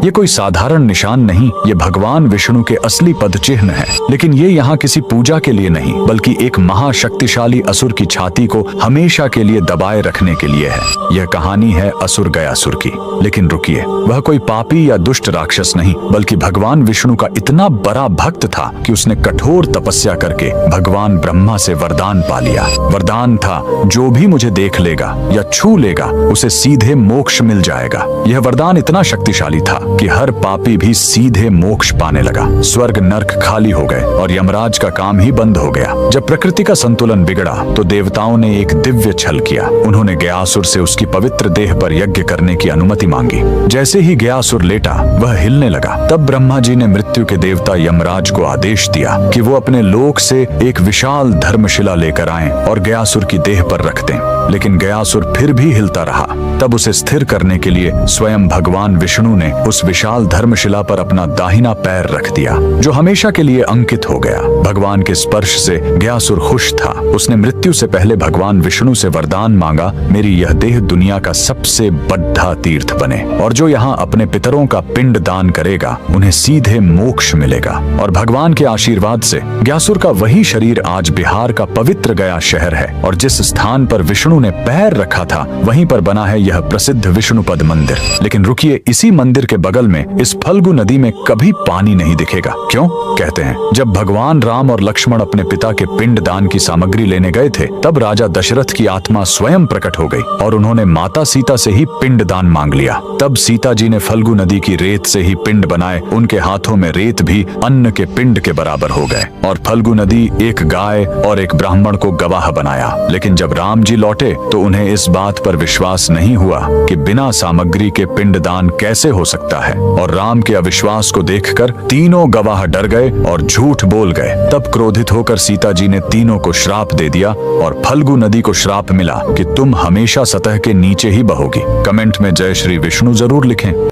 ये कोई साधारण निशान नहीं, ये भगवान विष्णु के असली पद चिन्ह है। लेकिन ये यहाँ किसी पूजा के लिए नहीं, बल्कि एक महाशक्तिशाली असुर की छाती को हमेशा के लिए दबाए रखने के लिए है। यह कहानी है असुर गयासुर की। लेकिन रुकिए, वह कोई पापी या दुष्ट राक्षस नहीं, बल्कि भगवान विष्णु का इतना बड़ा भक्त था कि उसने कठोर तपस्या करके भगवान ब्रह्मा से वरदान पा लिया। वरदान था, जो भी मुझे देख लेगा या छू लेगा उसे सीधे मोक्ष मिल जाएगा। यह वरदान इतना शक्तिशाली था कि हर पापी भी सीधे मोक्ष पाने लगा। स्वर्ग नर्क खाली हो गए और यमराज का काम ही बंद हो गया। जब प्रकृति का संतुलन बिगड़ा तो देवताओं ने एक दिव्य छल किया। उन्होंने गयासुर से उसकी पवित्र देह पर यज्ञ करने की अनुमति मांगी। जैसे ही गयासुर लेटा, वह हिलने लगा। तब ब्रह्मा जी ने मृत्यु के देवता यमराज को आदेश दिया कि वो अपने लोक से एक विशाल धर्मशिला लेकर आएं और गयासुर की देह पर रख दें। लेकिन गयासुर फिर भी हिलता रहा। तब उसे स्थिर करने के लिए स्वयं भगवान विष्णु ने उस विशाल धर्मशिला पर अपना दाहिना पैर रख दिया, जो हमेशा के लिए अंकित हो गया। भगवान के स्पर्श से गयासुर खुश था। उसने मृत्यु से पहले भगवान विष्णु से वरदान मांगा, मेरी यह देह दुनिया का सबसे बड़ा तीर्थ बने, और जो यहाँ अपने पितरों का पिंड दान करेगा उन्हें सीधे मोक्ष मिलेगा। और भगवान के आशीर्वाद से गयासुर का वही शरीर आज बिहार का पवित्र गया शहर है। और जिस स्थान पर विष्णु ने पैर रखा था, वहीं पर बना है यह प्रसिद्ध विष्णुपद मंदिर। लेकिन रुकिए, इसी मंदिर के बगल में इस फल्गु नदी में कभी पानी नहीं दिखेगा। क्यों? कहते हैं, जब भगवान राम और लक्ष्मण अपने पिता के पिंड दान की सामग्री लेने गए थे, तब राजा दशरथ की आत्मा स्वयं प्रकट हो गई और उन्होंने माता सीता से ही पिंड दान मांग लिया। तब सीता जी ने फल्गु नदी की रेत से ही पिंड बनाए। उनके हाथों में रेत भी अन्न के पिंड के बराबर हो गए और फल्गु नदी एक गाय और एक ब्राह्मण को गवाह बनाया। लेकिन जब राम जी लौटे तो उन्हें इस बात पर विश्वास नहीं हुआ कि बिना सामग्री के पिंडदान कैसे हो सकता है। और राम के अविश्वास को देखकर तीनों गवाह डर गए और झूठ बोल गए। तब क्रोधित होकर सीता जी ने तीनों को श्राप दे दिया और फल्गु नदी को श्राप मिला कि तुम हमेशा सतह के नीचे ही बहोगी। कमेंट में जय श्री विष्णु जरूर लिखें।